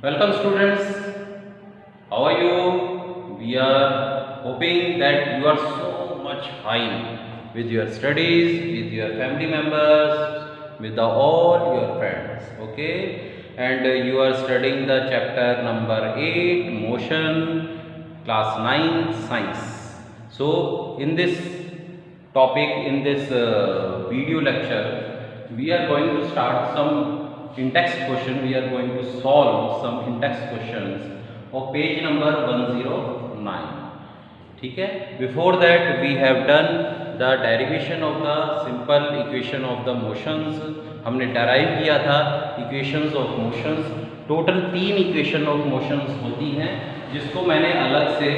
Welcome students, how are you? We are hoping that you are so much fine with your studies, with your family members, with all your friends, okay? And you are studying the chapter number 8, motion, class 9, science. So in this topic, in this video lecture, we are going to start some in-text question. We are going to solve some in-text questions of page number 109. ठीक है. Before that we have done the derivation of the simple equation of the motions. हमने derive किया था equations of motions. Total 3 equation of motions होती हैं, जिसको मैंने अलग से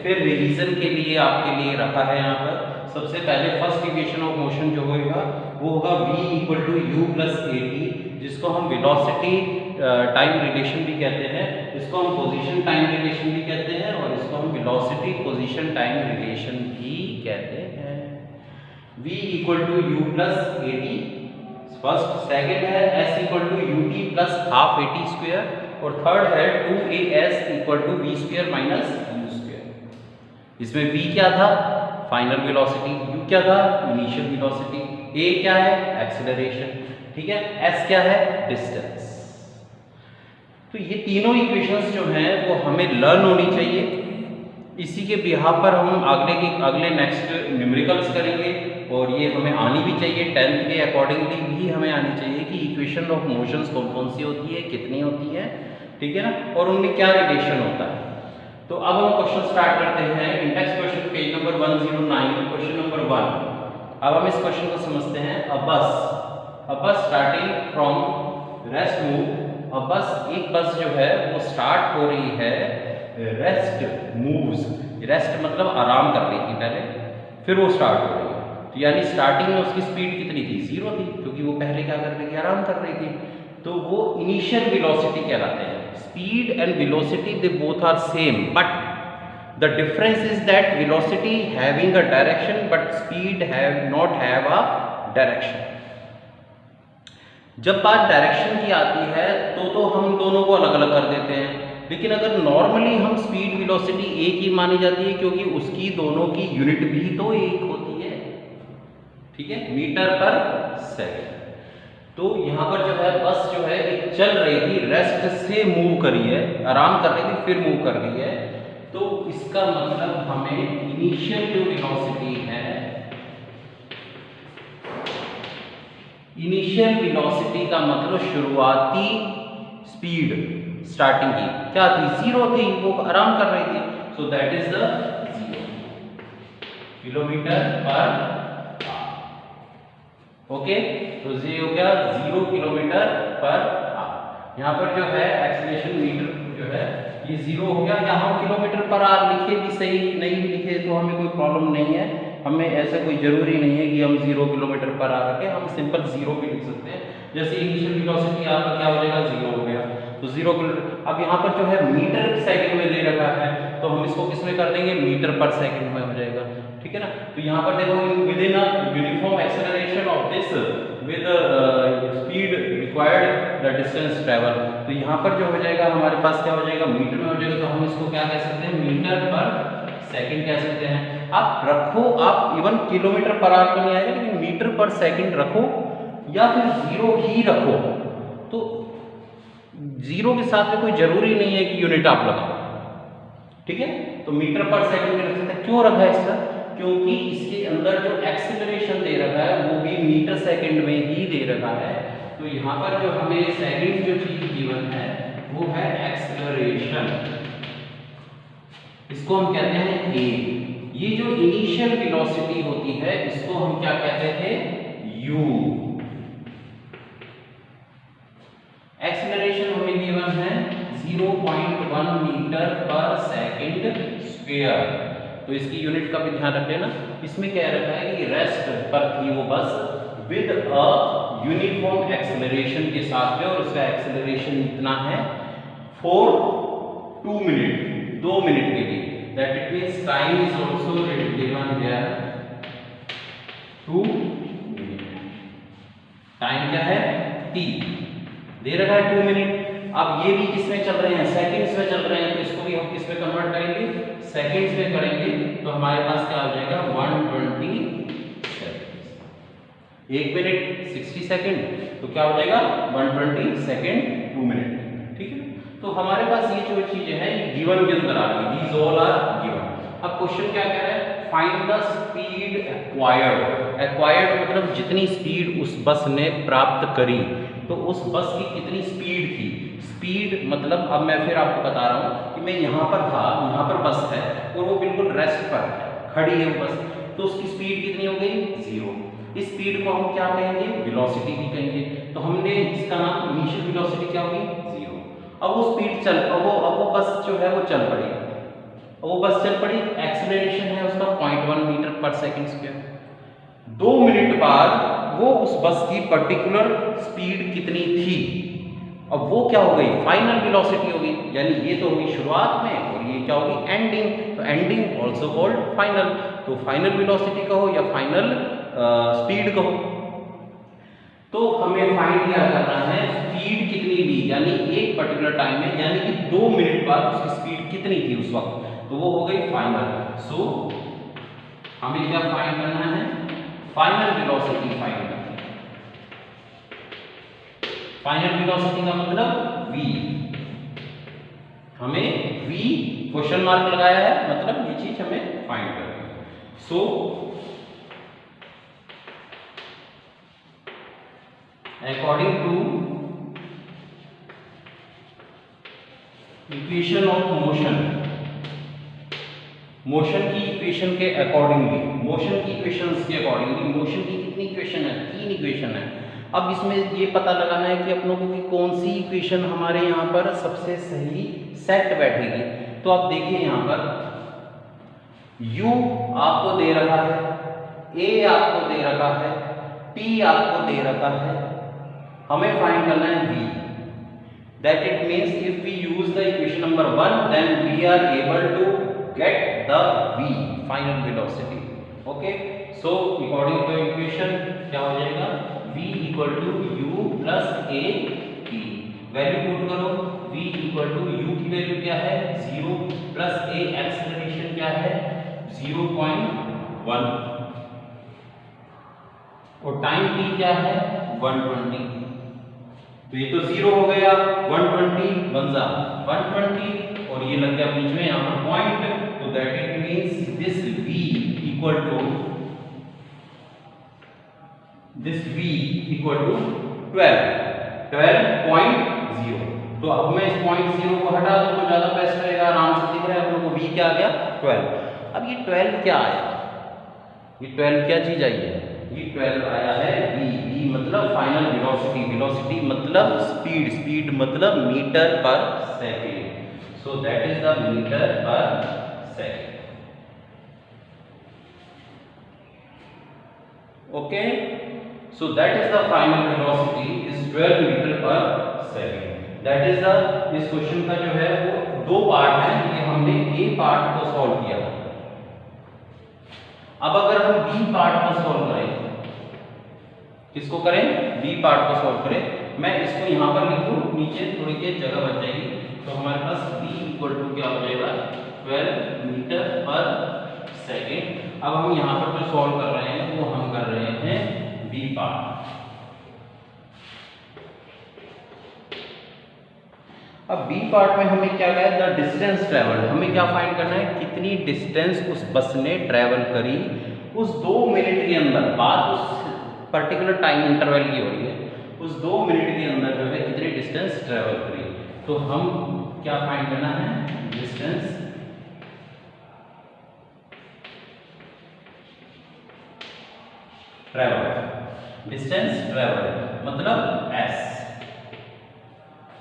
फिर रिवीजन के लिए आपके लिए रखा है यहाँ पर. सबसे पहले फर्स्ट इक्वेशन ऑफ मोशन जो होगा वो होगा v equal to u plus a t, जिसको हम वेलोसिटी टाइम रिलेशन भी कहते हैं, इसको हम पोजीशन टाइम रिलेशन भी कहते हैं, और इसको हम वेलोसिटी पोजीशन टाइम रिलेशन भी कहते हैं. v equal to u plus a t first. Second है s equal to u t plus half a t square, और थर्ड है 2as equal to v square minus u square. इसमें v क्या था? Final velocity. u क्या था? Initial velocity. a क्या है? एक्सेलरेशन. ठीक है. s क्या है? डिस्टेंस. तो ये तीनों इक्वेशंस जो हैं वो हमें लर्न होनी चाहिए. इसी के बिहाफ पर हम अगले नेक्स्ट न्यूमेरिकल्स करेंगे, और ये हमें आनी भी चाहिए. 10th के अकॉर्डिंगली भी हमें आनी चाहिए कि इक्वेशन ऑफ मोशंस कौन कौन सी होती है, कितनी होती है, ठीक है ना, और उनमें क्या रिलेशन होता है. तो अब हम क्वेश्चन स्टार्ट करते हैं. Index question page number 109, question number 1. अब हम इस क्वेश्चन को समझते हैं. अ बस स्टार्टिंग फ्रॉम रेस्ट मूव. अब बस एक बस जो है वो स्टार्ट हो रही है रेस्ट मूव्स. रेस्ट मतलब आराम कर रही थी पहले, फिर वो स्टार्ट हो रही है. तो यानी स्टार्टिंग में उसकी स्पीड कितनी थी? 0 थी, क्योंकि वो पहले क्या कर रही थी? आराम कर रही थी. तो वो इनिशियल वेलोसिटी कहलाते हैं. Speed and velocity they both are same, but the difference is that velocity having a direction but speed have not have a direction. जब बात डायरेक्शन की आती है तो हम दोनों को अलग अलग कर देते हैं, लेकिन अगर नॉर्मली हम स्पीड वेलोसिटी एक ही मानी जाती है, क्योंकि उसकी दोनों की यूनिट भी तो एक होती है. ठीक है, मीटर पर सेकंड. तो यहाँ पर जो है बस जो है एक चल रही थी, रेस्ट से मूव करी है, आराम कर रही थी, फिर मूव कर रही है. तो इसका मतलब हमें इनिशियल जो वेलोसिटी है, इनिशियल वेलोसिटी का मतलब शुरुआती स्पीड स्टार्टिंग की क्या थी? 0 थी, वो आराम कर रही थी. सो दैट इज द 0 किलोमीटर पर. ओके, तो ये हो गया 0 किलोमीटर पर आवर. यहाँ पर जो है एक्सीलरेशन मीटर जो है ये 0 हो गया. यहाँ किलोमीटर पर आवर लिखे भी सही, नहीं भी लिखे तो हमें कोई प्रॉब्लम नहीं है. हमें ऐसा कोई जरूरी नहीं है कि हम 0 किलोमीटर पर आवर रखें, हम सिंपल 0 भी लिख सकते हैं. जैसे इनिशियल वेलोसिटी आपका क्या हो जाएगा? 0 हो गया, तो 0 किलोमीटर. अब यहाँ पर जो है मीटर सेकंड में दे रखा है, तो हम इसको किस में कर देंगे? मीटर पर सेकंड में हो जाएगा. ठीक है ना. तो यहाँ पर देखो with in a uniform acceleration of this with speed required the distance travel. तो यहाँ पर जो हो जाएगा हमारे पास क्या हो जाएगा? मीटर में हो जाएगा. तो हम इसको क्या कह सकते हैं? मीटर पर सेकंड कह सकते हैं. आप रखो, आप इवन किलोमीटर पर आवर तो नहीं आएगा, लेकिन मीटर पर सेकंड रखो या फिर 0 ही रखो. तो 0 के साथ में कोई जरूरी नहीं है कि यूनिट आप लगाओ. ठीक है, तो मीटर पर सेकंड में रख सकते हैं. क्यों रखा है इसका? क्योंकि इसके अंदर जो एक्सेलरेशन दे रखा है वो भी मीटर सेकंड में ही दे रखा है. तो यहाँ पर जो हमें सेकंड जो चीज गिवन है वो है एक्सेलरेशन. इसको हम कहते हैं a. ये जो इनिशियल वेलोसिटी होती है इसको हम क्या कहते थे? u. एक्सेलरेशन हमें गिवन है 0.1 मीटर पर सेकंड स्क्वायर. तो इसकी यूनिट का भी ध्यान रख लेना. इसमें क्या रखा है कि रेस्ट पर थी वो बस विद अ यूनिफॉर्म एक्सेलरेशन के साथ में, और उसका एक्सेलरेशन इतना है 2 मिनट के लिए. That it means time is also given here 2 minute. Time क्या है? t. दे रखा है 2 मिनट। अब ये भी किसमें चल रहे हैं, सेकंड्स में चल रहे हैं, तो इसको भी हम किस में कन्वर्ट करेंगे, सेकंड्स में करेंगे। तो हमारे पास क्या हो जाएगा 120 सेकंड। 1 मिनट 60 सेकंड, तो क्या हो जाएगा 120 सेकंड 2 मिनट। ठीक है, तो हमारे पास ये जो चीजें हैं ये गिवन के अंदर आ गई, दीज ऑल आर गिवन। अब क्वेश्चन क्या कह रहा है, find the speed acquired. Acquired मतलब जितनी स्पीड उस बस ने प्राप्त करी, तो उस बस की कितनी स्पीड थी। स्पीड मतलब अब मैं फिर आपको बता रहा हूँ कि मैं यहाँ पर था, यहाँ पर बस है और वो बिल्कुल रेस्ट पर है, खड़ी है वो बस, तो उसकी स्पीड कितनी हो गई 0। इस स्पीड को हम क्या कहेंगे, वेलोसिटी भी कहेंगे। तो हमने इसका नाम इनिशियल वेलोसिटी क्या होगी 0। अब वो स्पीड चल, अब वो बस जो है वो चल पड़ी, वो बस चल पड़ी, एक्सेलरेशन है उसका 0.1 metre per second square. 2 minute बाद वो उस बस की पर्टिकुलर स्पीड कितनी थी, अब वो क्या हो गई फाइनल वेलोसिटी हो गई। यानी ये तो होगी शुरुआत में और ये क्या होगी एंडिंग। तो एंडिंग ऑल्सो कॉल्ड फाइनल। तो फाइनल वेलोसिटी कहो या फाइनल स्पीड कहो। तो हमें फाइंड क्या करना है, स्पीड कितनी ली, यानी एक पर्टिकुलर टाइम में, यानी कि 2 मिनट बाद उसकी स्पीड कितनी थी उस वक्त, तो वो हो गई फाइनल। सो हमें क्या फाइंड करना है, फाइनल वेलोसिटी फाइंड करना है। फाइनल वेलोसिटी का मतलब v, हमें v क्वेश्चन मार्क लगाया है, मतलब ये चीज हमें फाइंड करनी है। So according to equation of motion, motion की इक्वेशन के अकॉर्डिंगली, मोशन की इक्वेशंस के अकॉर्डिंगली, मोशन की कितनी इक्वेशन है, 3 इक्वेशन है। अब इसमें ये पता लगाना है कि अपनों को कि कौन सी इक्वेशन हमारे यहाँ पर सबसे सही सेट बैठेगी। तो आप देखिए यहाँ पर u आपको दे रखा है, a आपको दे रखा है, t आपको दे रखा है, हमें फाइंड करना है v। That it means if we use the equation number 1, then we are able to get the v, final velocity. Okay, so according to equation क्या हो जाएगा, v equal to u plus a t। Value put करो, v equal to u की value क्या है 0 plus a acceleration क्या है 0.1 और टाइम t क्या है 120। तो ये तो 0 हो गया, 120 बन जा 120 और ये लग गया बीच में यहाँ पर पॉइंट। तो that it means this v equal to 12.0। तो अब मैं इस पॉइंट 0 को हटा दूं तो ज्यादा बेस्ट रहेगा, आराम से दिख रहा है हम लोग को v क्या आ गया 12। अब ये 12 क्या आया, ये 12 क्या चीज आई है, ये 12 आया है v। v मतलब फाइनल वेलोसिटी, वेलोसिटी मतलब स्पीड, स्पीड मतलब metre per second. So that is the metre per second. Okay, so that is the final velocity is 12 metre per second. That is the, इस question का जो है वो 2 part है, ये हमने a पार्ट को सॉल्व किया। अब अगर हम b पार्ट को सॉल्व करें, किसको करें, b पार्ट को सॉल्व करें, मैं इसको यहां पर लिख दूं, नीचे थोड़ी देर जगह बच जाएगी। तो हमारे पास b इक्वल टू क्या हो जाएगा 12 मीटर पर सेकंड। अब हम यहां पर जो सॉल्व कर रहे हैं वो हम कर रहे हैं b पार्ट। अब b पार्ट में हमें क्या कहा, द डिस्टेंस ट्रेवल, हमें क्या फाइंड करना है, कितनी डिस्टेंस उस बस ने ट्रेवल करी उस 2 मिनट के अंदर। बात उस पर्टिकुलर टाइम इंटरवल की हो रही है, उस 2 मिनट के अंदर जो है कितनी डिस्टेंस ट्रेवल करी। तो हम क्या फाइंड करना है, डिस्टेंस ट्रेवल, डिस्टेंस ट्रेवल मतलब s।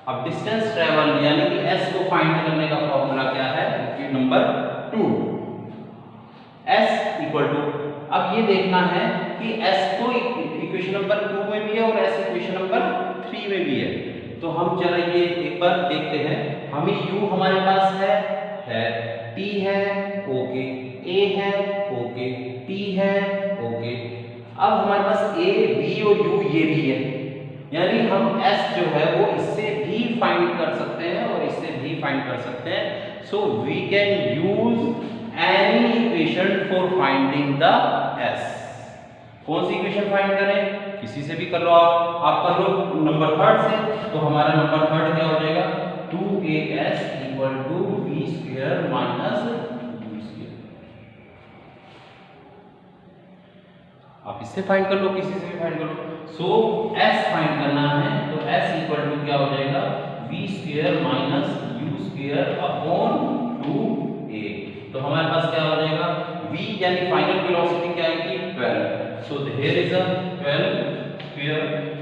अब डिस्टेंस ट्रेवल यानी कि s को फाइंड करने का फॉर्मूला क्या है, कि नंबर 2 s इक्वल टू, अब ये देखना है कि s तो इक्वेशन नंबर 2 में भी है और s इक्वेशन नंबर 3 में भी है। तो हम चलिए एक बार देखते हैं, हमें u हमारे पास है t है ओके, a है ओके, t है ओके। अब हमारे पास a b और u ये भी है, यानी हम s जो है वो इससे भी फाइंड कर सकते हैं और इससे भी फाइंड कर सकते हैं। So we can use any equation for finding the s। कौन सी इक्वेशन फाइंड करें? किसी से भी कर लो, आप कर लो नंबर थर्ड से। तो हमारा नंबर थर्ड क्या हो जाएगा? 2as equal to v square minus u square. आप इससे फाइंड कर लो, किसी से भी फाइंड कर लो। सो s फाइंड करना है तो s इक्वल टू क्या हो जाएगा? v square minus u square upon 2a। तो हमारे पास क्या हो जाएगा? v यानी फाइनल वेलोसिटी क्या आएगी? 12। So here is a 12 square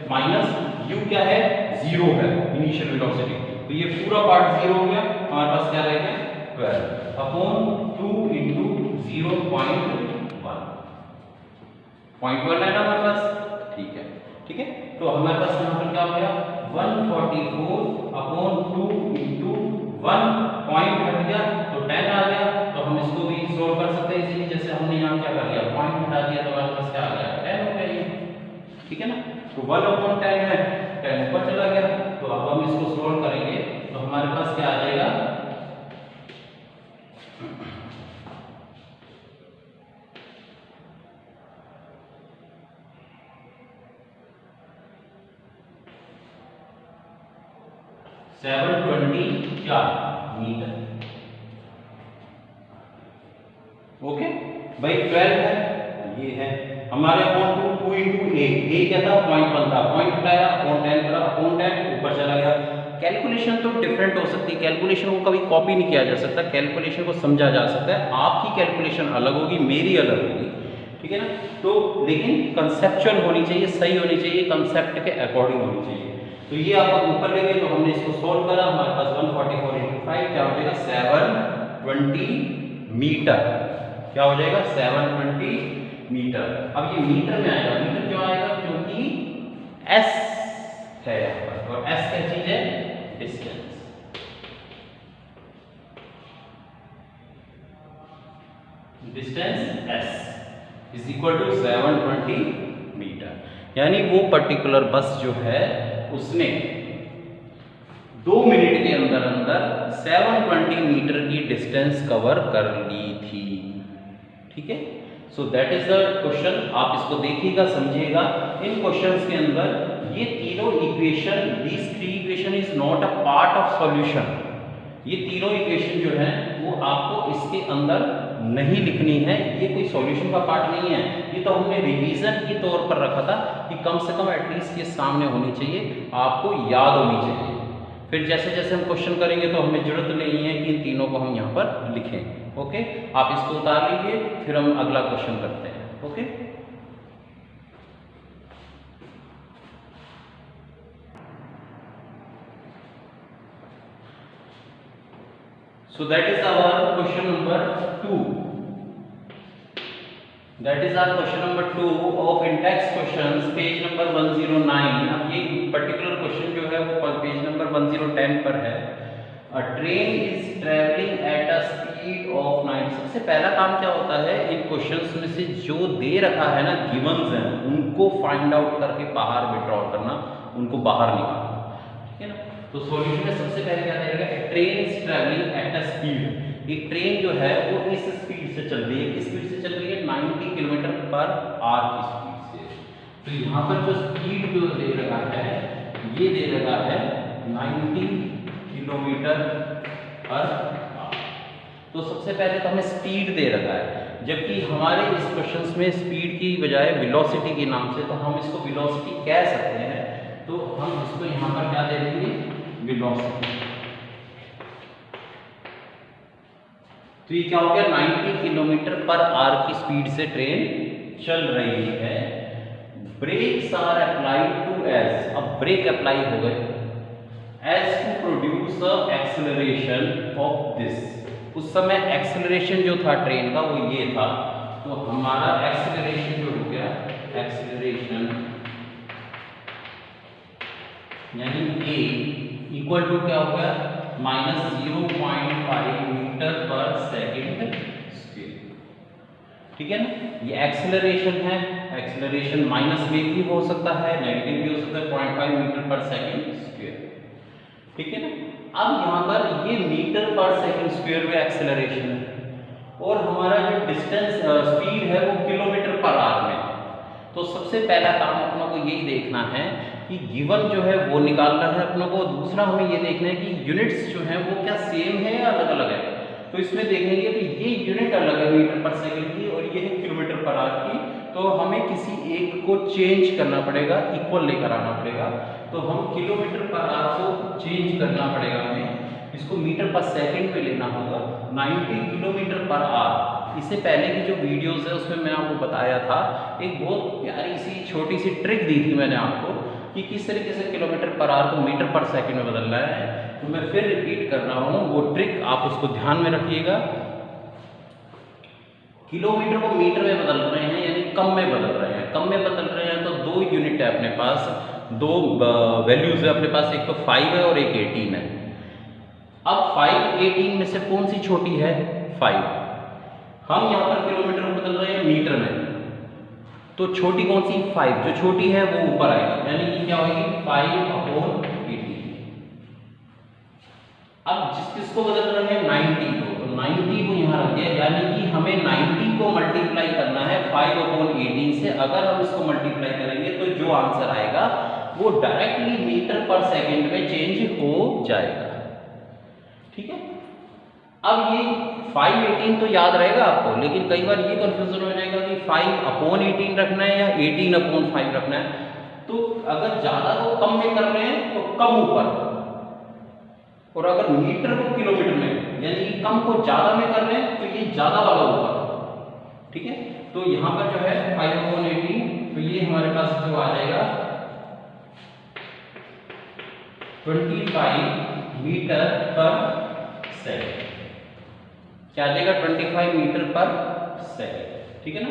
minus u क्या है? 0 है इनिशियल वेलोसिटी। तो ये पूरा पार्ट 0 हो गया, हमारे पास क्या रहेगा? 12 अपॉन 2 इंटू 0.1। 0.1 है ना हमारे पास, ठीक है, ठीक है। तो हमारे पास यहाँ पर क्या हो गया? 144 अपॉन 2 इंटू 1 पॉइंट हट गया तो 10 आ गया। तो हम इसको भी सोल्व कर सकते हैं इजीली, जैसे हमने यहाँ क्या कर दिया? पॉइंट हटा दिया तो हमारे पास क्या आ गया? 10 हो गया ये, ठीक है ना। तो 1/10 है, 10 ऊपर चला गया। तो अब हम इसको सोल्व करेंगे तो हमारे पास क्या आ जाएगा? 720 मीटर। ओके भाई, 12 है, ये है हमारे अपॉन 2 इंटू a क्या था? 0.1 था, पॉइंट हटाया, अपॉन 10 करा, अपॉन 10 ऊपर चला गया। कैलकुलेशन तो डिफरेंट हो सकती है, कैलकुलेशन को कभी कॉपी नहीं किया जा सकता, कैलकुलेशन को समझा जा सकता है। आपकी कैलकुलेशन अलग होगी, मेरी अलग होगी, ठीक है ना। तो लेकिन कंसेप्चुअल होनी चाहिए, सही होनी चाहिए, कंसेप्ट के अकॉर्डिंग होनी चाहिए। तो ये आप ऊपर ले गए तो हमने इसको सोल्व करा, हमारे पास 144 इंटू 5 क्या हो जाएगा? 720 मीटर। क्या हो जाएगा? 720 मीटर। अब ये मीटर में आएगा, मीटर क्यों आएगा? क्योंकि s है यहाँ पर, और s क्या चीज है? Distance. Distance s is equal to 720 metre. यानी वो पर्टिकुलर बस जो है उसने 2 मिनट के अंदर अंदर 720 मीटर की डिस्टेंस कवर कर ली थी, ठीक है। सो दैट इज द क्वेश्चन। आप इसको देखिएगा, समझिएगा। इन क्वेश्चंस के अंदर ये तीनों equation, this 3 equation is not a part of solution. ये तीनों इक्वेशन जो है वो आपको इसके अंदर नहीं लिखनी है, ये कोई सॉल्यूशन का पार्ट नहीं है। ये तो हमने रिवीजन के तौर पर रखा था कि कम से कम एटलीस्ट ये सामने होनी चाहिए, आपको याद होनी चाहिए। फिर जैसे जैसे हम क्वेश्चन करेंगे तो हमें जरूरत नहीं है कि इन तीनों को हम यहाँ पर लिखें। ओके, आप इसको उतार लीजिए, फिर हम अगला क्वेश्चन करते हैं। Okay, so that is our question number 2. That is our question number 2 of in-text questions, page number 109. अब ये पर्टिकुलर क्वेश्चन जो है वो पेज नंबर 1010 पर है। A train is traveling at a speed of 9। सबसे पहला काम क्या होता है, इन क्वेश्चंस में से जो दे रखा है ना, गिवंस हैं, उनको फाइंड आउट करके बाहर विड्रॉ करना, उनको बाहर निकालना, ठीक है ना। तो सॉल्यूशन में सबसे पहले क्या देगा? Train is travelling at a speed. एक ट्रेन जो है वो इस स्पीड से चल रही है, किस स्पीड से चल रही है? 90 किलोमीटर पर आवर की स्पीड से। तो यहाँ पर जो स्पीड जो दे रखा है, ये दे रखा है 90 किलोमीटर पर आवर। तो सबसे पहले तो हमें स्पीड दे रखा है, जबकि हमारे इस क्वेश्चन में स्पीड की बजाय वेलोसिटी के नाम से, तो हम इसको वेलोसिटी कह सकते हैं। तो हम इसको यहाँ पर क्या दे देंगे? वेलोसिटी। तो ये क्या हो गया? 90 किलोमीटर पर आवर की स्पीड से ट्रेन चल रही है। Brakes are applied to as. अब ब्रेक अप्लाई हो गए as to produce acceleration of this. उस समय एक्सेलरेशन जो था ट्रेन का वो ये था। तो हमारा एक्सेलरेशन जो हो गया, एक्सेलरेशन यानी a इक्वल टू क्या हो गया? -0.5 मीटर पर सेकेंड स्क्वायर, ठीक है ना। ये एक्सेलरेशन है एक्सेलरेशन माइनस में भी हो सकता है, नेगेटिव भी हो सकता है, 0.5 मीटर पर सेकंड स्क्वायर, ठीक है ना। अब यहाँ पर ये मीटर पर सेकंड स्क्वायर में एक्सेलरेशन है और हमारा जो डिस्टेंस स्पीड है वो किलोमीटर पर आवर में। तो सबसे पहला काम अपनों को यही देखना है कि गिवन जो है वो निकालना है अपनों को। दूसरा हमें ये देखना है कि यूनिट्स जो है वो क्या सेम है या अलग अलग है। तो इसमें देखेंगे कि ये यूनिट अलग है मीटर पर सेकंड की और ये है किलोमीटर पर आवर की, तो हमें किसी एक को चेंज करना पड़ेगा, इक्वल लेकर आना पड़ेगा। तो हम किलोमीटर पर आवर को चेंज करना पड़ेगा, हमें इसको मीटर पर सेकंड में लेना होगा, 90 किलोमीटर पर आवर। इससे पहले की जो वीडियोस है उसमें मैं आपको बताया था, एक बहुत प्यारी सी छोटी सी ट्रिक दी थी मैंने आपको कि किस तरीके से किलोमीटर पर आवर को मीटर पर सेकंड में बदलना है। तो मैं फिर रिपीट कर रहा हूँ वो ट्रिक, आप उसको ध्यान में रखिएगा। किलोमीटर को मीटर में बदल रहे हैं यानी कम में बदल रहे हैं, कम में बदल रहे हैं तो दो यूनिट है अपने पास, दो वैल्यूज है अपने पास, एक तो 5 है और एक 18 है। अब 5 18 में से कौन सी छोटी है? 5। हम यहाँ पर किलोमीटर को बदल रहे हैं मीटर में, तो छोटी कौन सी? 5। जो छोटी है वो ऊपर आएगी, यानी कि क्या होगी? 5/18। अब किसको बदल रहे हैं? 90 को, तो 90 को यहाँ रख दिया, यानी कि हमें 90 को मल्टीप्लाई करना है 5/18 से। अगर हम इसको मल्टीप्लाई करेंगे तो जो आंसर आएगा वो डायरेक्टली मीटर पर सेकंड में चेंज हो जाएगा, ठीक है। अब ये 5/18 तो याद रहेगा आपको, लेकिन कई बार ये कंफ्यूजन हो जाएगा कि 5/18 रखना है या 18/5 रखना है। तो अगर ज्यादा को कम में कर रहे हैं तो कम ऊपर, और अगर मीटर को किलोमीटर में यानी कि कम को ज्यादा में कर रहे हैं तो ये ज्यादा वाला ऊपर, ठीक है। तो यहाँ पर जो है 5/18, तो ये हमारे पास जो आ जाएगा 25 मीटर पर सेकंड। क्या आ जाएगा? 25 मीटर पर सेकंड, ठीक है ना।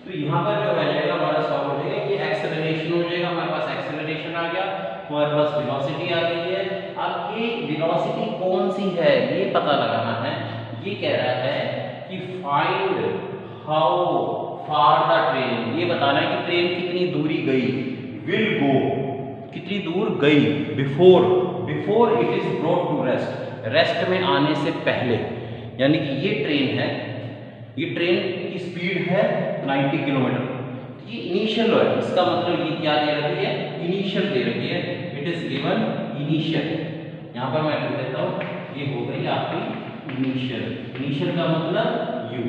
तो यहाँ पर जो आ जाएगा हमारा सॉल्व हो जाएगा, ये एक्सेलरेशन हो जाएगा, हमारे पास एक्सेलरेशन आ गया, हमारे पास वेलोसिटी आ गई है। अब ये वेलोसिटी कौन सी है ये पता लगाना है। ये कह रहा है कि find how far the train, ये बताना है कि ट्रेन कितनी दूरी गई, विल गो, कितनी दूर गई, before it is brought to rest, rest में आने से पहले। यानी कि ये ट्रेन है, ये ट्रेन की स्पीड है 90 किलोमीटर, ये इनिशियल है, इसका मतलब ये क्या दे रखी है? इनिशियल दे रखी है, इट इज गिवन इनिशियल। यहाँ पर मैं लिख देता हूँ, ये हो गई आपकी इनिशियल, इनिशियल का मतलब यू।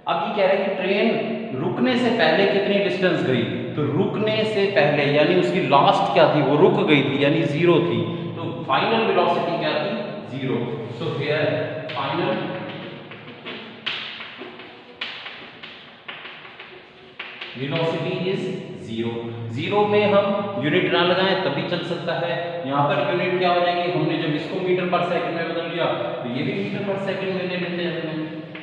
अब ये कह रहा है कि ट्रेन रुकने से पहले कितनी डिस्टेंस गई, तो रुकने से पहले यानी उसकी लास्ट क्या थी? वो रुक गई थी यानी 0 थी, तो फाइनल वेलोसिटी क्या थी? 0। So here final velocity is 0। 0 में हम यूनिट ना लगाएं तभी चल सकता है। यहाँ पर यूनिट क्या हो जाएगी? हमने जब इसको मीटर पर सेकंड में बदल दिया तो ये भी मीटर पर सेकंड में ले लेते हैं,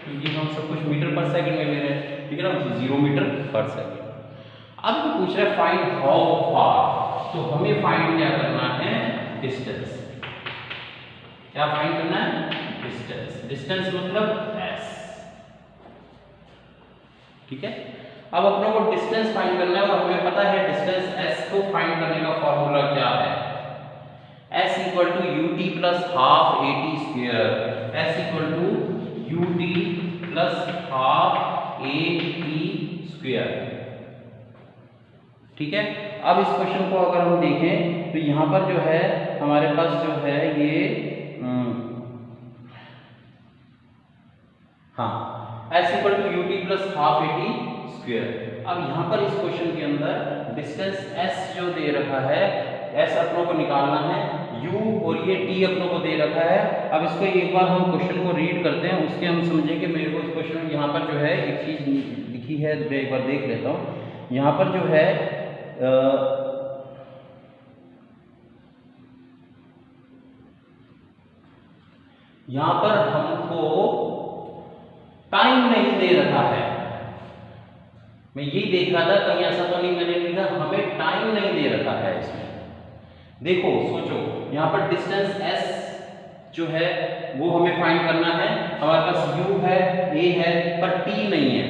क्योंकि हम सब कुछ मीटर पर सेकंड में ले रहे हैं, ठीक है ना। 0 मीटर पर सेकंड। अब तो पूछ रहा है फाइंड हाउ फार, तो हमें फाइंड क्या करना है? डिस्टेंस। क्या फाइंड करना है? डिस्टेंस। डिस्टेंस मतलब s, ठीक है। अब अपने को डिस्टेंस फाइंड करना है और हमें पता है डिस्टेंस s को फाइंड करने का फॉर्मूला क्या है? s equal to ut plus half at square, s equal to ut plus half at square, ठीक है। अब इस क्वेश्चन को अगर हम देखें तो यहाँ पर जो है हमारे पास जो है ये हाँ s equal to ut plus half at square. अब यहाँ पर इस क्वेश्चन के अंदर डिस्टेंस s जो दे रखा है, s अपनों को निकालना है, u और ये t अपनों को दे रखा है। अब इसको एक बार हम क्वेश्चन को रीड करते हैं, उसके हम समझेंगे। मेरे को इस क्वेश्चन में यहाँ पर जो है एक चीज लिखी है, मैं एक बार देख लेता हूँ। यहाँ पर जो है यहाँ पर हमको टाइम नहीं दे रखा है। मैं यही देख रहा था कहीं ऐसा तो नहीं मैंने लिखा, हमें टाइम नहीं दे रखा है इसमें। देखो सोचो, यहाँ पर डिस्टेंस s जो है वो हमें फाइंड करना है। हमारे पास u है, a है, पर t नहीं है,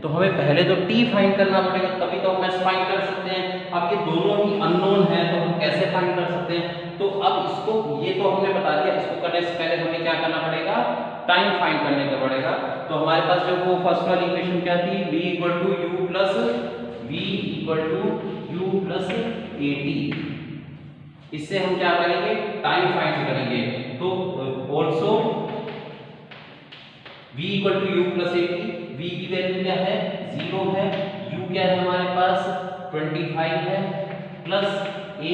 तो हमें पहले तो t फाइंड करना पड़ेगा, तभी तो हम s फाइंड कर सकते हैं। अब ये दोनों ही अननोन है तो हम कैसे फाइंड कर सकते हैं? तो अब इसको, ये तो हमने बता दिया, इसको करने से पहले हमें क्या करना पड़ेगा? टाइम फाइंड करने का पड़ेगा। तो हमारे पास जो वो फर्स्ट वाली इक्वेशन क्या थी? v equal to u plus at। इससे हम क्या करेंगे? टाइम फाइंड करेंगे। तो also v equal to u plus at, v की वैल्यू क्या है? 0 है, u क्या है हमारे पास? 25 है, प्लस a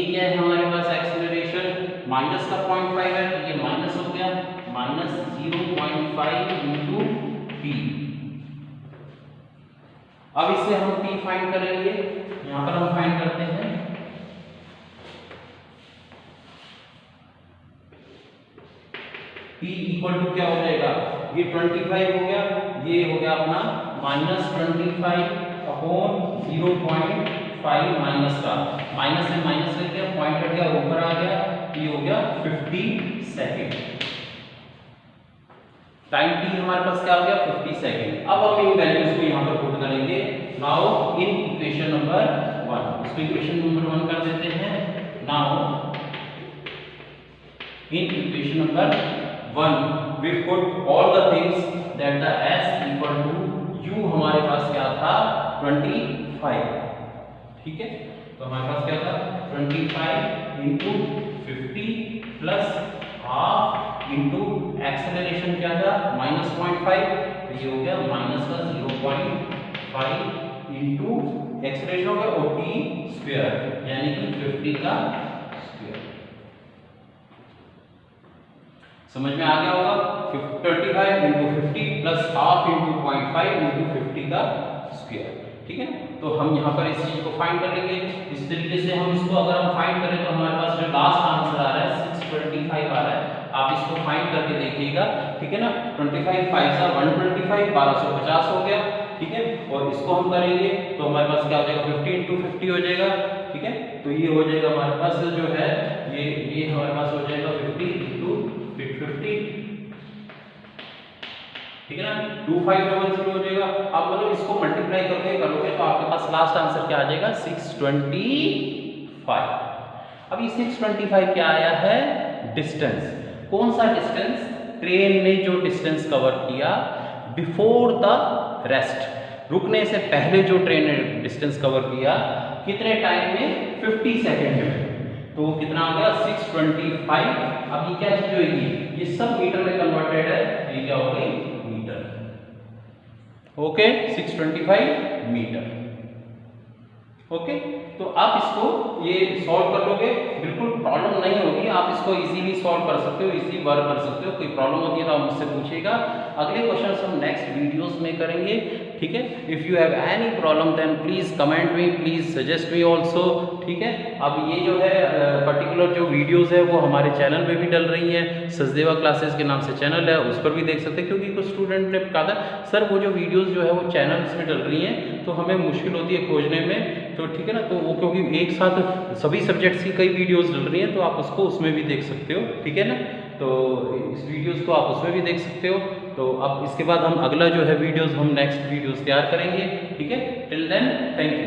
क्या है हमारे पास? एक्सेलरेशन माइनस का 0.5 है, तो ये माइनस हो गया, माइनस 0.5 इंटू t। अब इससे हम t फाइंड करेंगे। यहां पर हम फाइंड करते हैं t इक्वल टू क्या हो जाएगा? ये 25 हो गया, ये हो गया अपना माइनस 25 अपॉन 0.5 माइनस का, माइनस में माइनस कर दिया, पॉइंट कट गया, ऊपर आ गया, ये हो गया 50 सेकेंड। टाइम t हमारे पास क्या हो गया? 50 सेकेंड। अब हम इन वैल्यूज को यहाँ पर पुट करेंगे। नाउ इन इक्वेशन नंबर 1, इसको इक्वेशन नंबर 1 कर देते हैं। Now in equation number 1 we put all the things that the s equal to u हमारे पास क्या था? 25। ठीक है, तो हमारे पास क्या था? 25 into 50 plus half into acceleration क्या था? माइनस 0.5, तो ये हो गया माइनस का 0.5 इंटू एक्सेलरेशन हो गया और t स्क्वायर, यानी कि 50 का स्क्वायर। समझ में आ गया होगा? 25 into 50 plus half into 0.5 into 50 का स्क्वायर। ठीक है, तो हम यहाँ पर इस चीज को फाइंड कर लेंगे। इस तरीके से हम इसको अगर हम फाइंड करें तो हमारे पास जो लास्ट आंसर आ रहा है 625 आ रहा है। आप इसको फाइंड करके देखिएगा। ठीक है ना, 25 5 सा 125, 1250 हो गया। ठीक है, और इसको हम करेंगे तो हमारे पास क्या हो जाएगा? 50 इंटू 50 हो जाएगा। ठीक है, तो ये हो जाएगा हमारे पास जो है ये हमारे पास हो जाएगा 50 इंटू 50। ठीक है ना, 2500 हो जाएगा। अब मतलब इसको मल्टीप्लाई करके करोगे तो आपके पास लास्ट आंसर क्या आ जाएगा? 625। अब ये 625 क्या आया है? डिस्टेंस। कौन सा डिस्टेंस? ट्रेन ने जो डिस्टेंस कवर किया बिफोर द रेस्ट, रुकने से पहले जो ट्रेन ने डिस्टेंस कवर किया, कितने टाइम में? 50 सेकेंड में। तो कितना आ गया? 625। अब ये क्या चीज होगी? ये सब मीटर में कन्वर्टेड है, ये क्या हो गई? मीटर। Okay, 625 metre. ओके, तो आप इसको ये सॉल्व कर लोगे, बिल्कुल प्रॉब्लम नहीं होगी। आप इसको इजीली सॉल्व कर सकते हो, इजी वर्क कर सकते हो। कोई प्रॉब्लम होती है तो आप मुझसे पूछिएगा। अगले क्वेश्चंस हम नेक्स्ट वीडियोस में करेंगे। ठीक है, if you have any problem then please comment me, please suggest me also. ठीक है, अब ये जो है पर्टिकुलर जो वीडियोस है वो हमारे चैनल पे भी डल रही हैं। सचदेवा क्लासेस के नाम से चैनल है, उस पर भी देख सकते हैं। क्योंकि कुछ स्टूडेंट ने कहा था सर वो जो वीडियोस जो है वो चैनल्स में डल रही हैं तो हमें मुश्किल होती है खोजने में। तो ठीक है ना, तो वो क्योंकि एक साथ सभी सब्जेक्ट्स की कई वीडियोस डल रही हैं तो आप उसको उसमें भी देख सकते हो। ठीक है ना, तो इस वीडियोस को आप उसमें भी देख सकते हो। तो अब इसके बाद हम अगला जो है वीडियोस हम नेक्स्ट वीडियोस तैयार करेंगे। ठीक है, टिल देन थैंक यू।